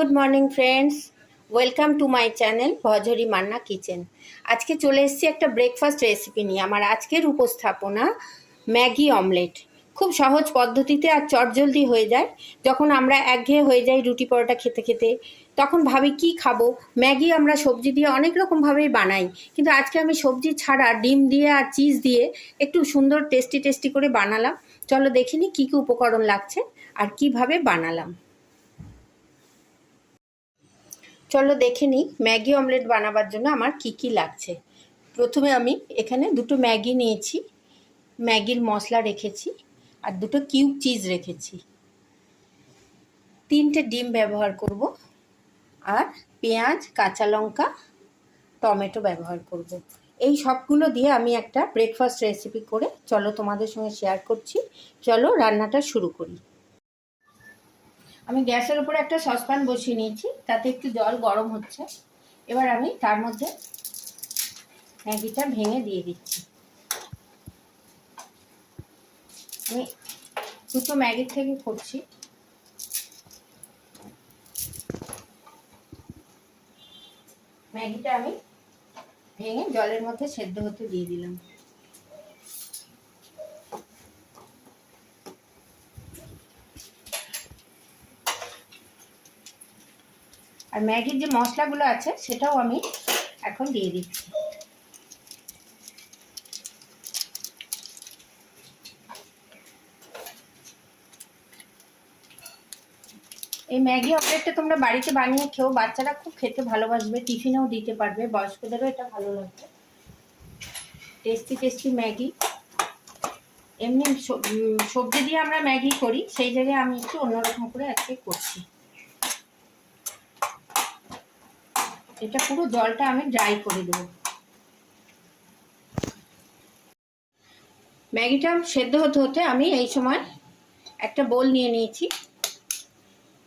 Good morning friends, welcome to my channel Bhajri Manna kitchen. আজকে চলে এসেছি একটা ব্রেকফাস্ট রেসিপি নিয়ে। আমার আজকের উপস্থাপনা ম্যাগি অমলেট। খুব সহজ পদ্ধতিতে আর চটজলদি হয়ে যায়। যখন আমরা একঘেয়ে হয়ে যাই রুটি পরোটা খেতে খেতে, তখন ভাবি কি খাবো। ম্যাগি আমরা সবজি দিয়ে অনেক রকমভাবেই বানাই, কিন্তু আজকে আমি সবজি ছাড়া ডিম দিয়ে আর চিজ দিয়ে একটু সুন্দর টেস্টি করে বানালাম। চলো দেখিনি কী কী উপকরণ লাগছে আর কিভাবে বানালাম। চলো দেখে নিই ম্যাগি অমলেট বানাবার জন্য আমার কি কি লাগছে। প্রথমে আমি এখানে দুটো ম্যাগি নিয়েছি, ম্যাগির মশলা রেখেছি, আর দুটো কিউব চিজ রেখেছি। 3টে ডিম ব্যবহার করব, আর পেঁয়াজ, কাঁচা লঙ্কা, টমেটো ব্যবহার করব। এই সবগুলো দিয়ে আমি একটা ব্রেকফাস্ট রেসিপি করে চলো তোমাদের সঙ্গে শেয়ার করছি। চলো রান্নাটা শুরু করি। আমি গ্যাসের উপরে একটা সসপ্যান বসিয়ে নিয়েছি, তাতে একটু জল গরম হচ্ছে। এবার আমি তার মধ্যে ম্যাগিটা ভেঙে দিয়ে দিচ্ছি। আমি দুটো ম্যাগির থেকে করছি। ম্যাগিটা আমি ভেঙে জলের মধ্যে সেদ্ধ হতে দিয়ে দিলাম। আর ম্যাগির যে মশলাগুলো আছে সেটাও আমি এখন দিয়ে দিচ্ছি। এই ম্যাগি অমলেটটা তোমরা বাড়িতে বানিয়ে খেও, বাচ্চারা খুব খেতে ভালোবাসবে, টিফিনেও দিতে পারবে, বয়স্কদেরও এটা ভালো লাগবে। Tasty Maggi. এমনি সবজি দিয়ে আমরা ম্যাগি করি, সেই জায়গায় আমি একটু অন্যরকম করে আজকে করছি। এটা পুরো জলটা আমি ড্রাই করে দেবো। ম্যাগিটা সেদ্ধ হতে হতে আমি এই সময় একটা বোল নিয়ে নিয়েছি,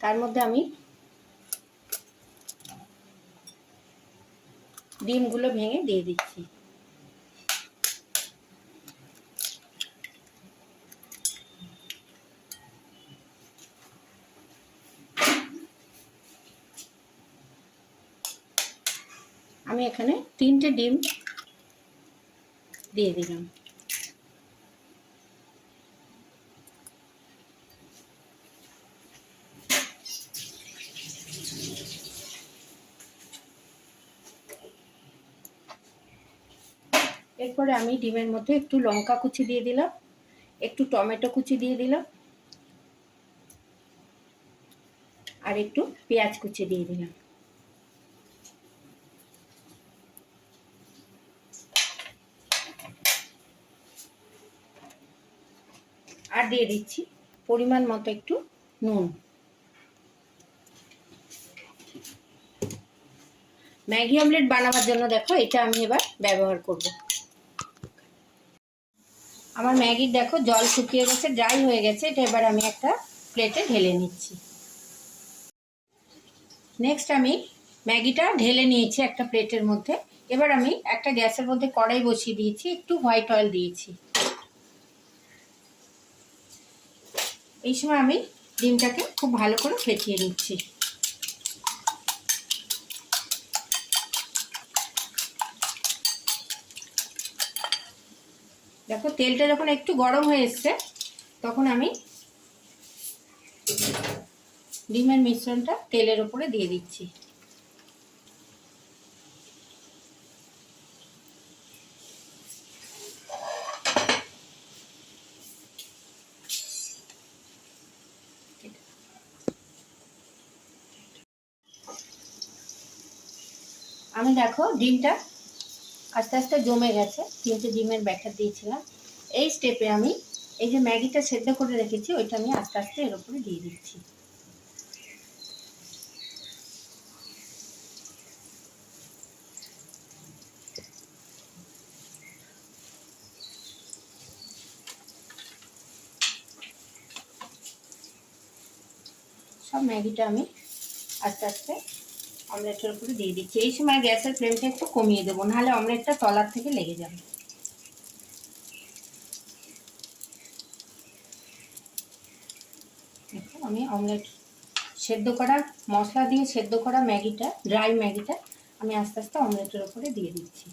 তার মধ্যে আমি ডিমগুলো ভেঙে দিয়ে দিচ্ছি। আমি এখানে 3টে ডিম দিয়ে দিলাম। এরপরে আমি ডিমের মধ্যে একটু লঙ্কা কুচি দিয়ে দিলাম, একটু টমেটো কুচি দিয়ে দিলাম, আর একটু পেঁয়াজ কুচি দিয়ে দিলাম। আর দিয়ে দিচ্ছি পরিমাণ মতো একটু নুন। ম্যাগি অমলেট বানাবার জন্য দেখো এটা আমি এবার ব্যবহার করব। আমার ম্যাগির দেখো জল শুকিয়ে গেছে, ড্রাই হয়ে গেছে। এটা এবার আমি একটা প্লেটে ঢেলে নিচ্ছি। নেক্সট আমি ম্যাগিটা ঢেলে নিয়েছি একটা প্লেটের মধ্যে। এবার আমি একটা গ্যাসের মধ্যে কড়াই বসিয়ে দিয়েছি, একটু হোয়াইট অয়েল দিয়েছি। এই সময় আমি ডিমটাকে খুব ভালো করে ফেটিয়ে নিচ্ছি। দেখো তেলটা যখন একটু গরম হয়ে এসছে, তখন আমি ডিমের মিশ্রণটা তেলের উপরে দিয়ে দিচ্ছি। আমি দেখো ডিমটা আস্তে আস্তে জমে গেছে, 3টে ডিমের ব্যাটার দিয়েছিলাম। এই স্টেপে আমি এই যে ম্যাগিটা সেদ্ধ করে রেখেছি ওইটা আমি আস্তে আস্তে এর উপরে দিয়ে দিচ্ছি। সব ম্যাগিটা আমি আস্তে আস্তে অমলেটের উপরে দিয়ে দিচ্ছি। এই সময় গ্যাসের ফ্লেমটা একটু কমিয়ে দেবো, নাহলে অমলেটটা তলার থেকে লেগে যাবে। দেখো আমি অমলেট সেদ্ধ করা মশলা দিয়ে সেদ্ধ করা ম্যাগিটা, ড্রাই ম্যাগিটা আমি আস্তে আস্তে অমলেটের ওপরে দিয়ে দিচ্ছি।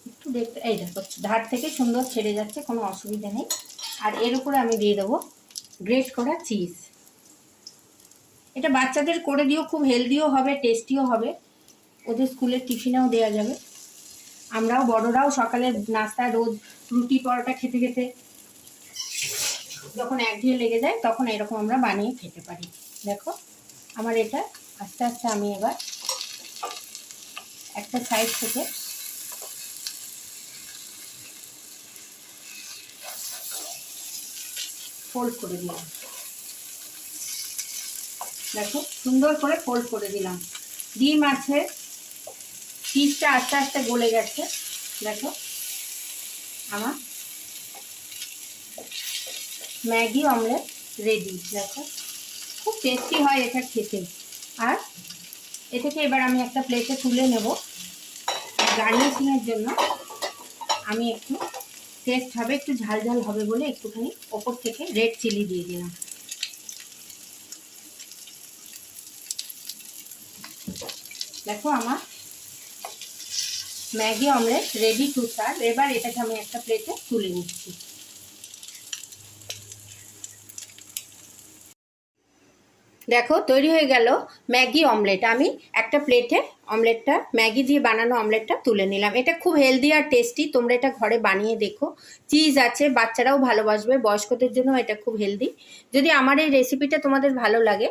একটু দেখতে, এই দেখো ধার থেকে সুন্দর ছেড়ে যাচ্ছে, কোনো অসুবিধা নেই। আর এর উপরে আমি দিয়ে দেবো গ্রেট করা চিজ। এটা বাচ্চাদের করে দিও, খুব হেলদিও হবে, টেস্টিও হবে, ওদের স্কুলের টিফিনেও দেওয়া যাবে। আমরাও বড়রাও সকালের নাস্তায় রোজ রুটি পরোটা খেতে খেতে যখন একঘেয়ে লেগে যায় তখন এরকম আমরা বানিয়ে খেতে পারি। দেখো আমার এটা আস্তে আস্তে আমি এবার একটা সাইড থেকে ফোল্ড করে দিলাম। দেখো সুন্দর করে ফোল্ড করে দিলাম। ডিম আছে, চিজটা আস্তে আস্তে গলে গেছে। দেখো আমার ম্যাগি অমলেট রেডি। দেখো খুব টেস্টি হয় এটা খেতে। আর এটাকে এবার আমি একটা প্লেটে তুলে নেব। গার্নিশিংয়ের জন্য আমি একটু টেস্ট হবে, একটু ঝাল ঝাল হবে বলে একটুখানি ওপর থেকে রেড চিলি দিয়ে দিলাম। দেখো আমার Maggi omelette ready to serve. এবার এটাকে আমি একটা প্লেটে তুলে নিচ্ছি। দেখো তৈরি হয়ে গেল ম্যাগি অমলেট। আমি একটা প্লেটে অমলেটটা, ম্যাগি দিয়ে বানানো অমলেটটা তুলে নিলাম। এটা খুব হেলদি আর টেস্টি, তোমরা এটা ঘরে বানিয়ে দেখো। চিজ আছে, বাচ্চারাও ভালোবাসবে, বয়স্কদের জন্য এটা খুব হেলদি। যদি আমার এই রেসিপিটা তোমাদের ভালো লাগে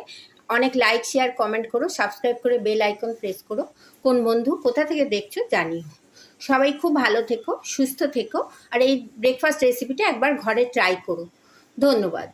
অনেক লাইক শেয়ার কমেন্ট করো, সাবস্ক্রাইব করে বেল আইকন প্রেস করো। কোন বন্ধু কোথা থেকে দেখছো জানিও। সবাই খুব ভালো থেকো, সুস্থ থেকো, আর এই ব্রেকফাস্ট রেসিপিটা একবার ঘরে ট্রাই করো। ধন্যবাদ।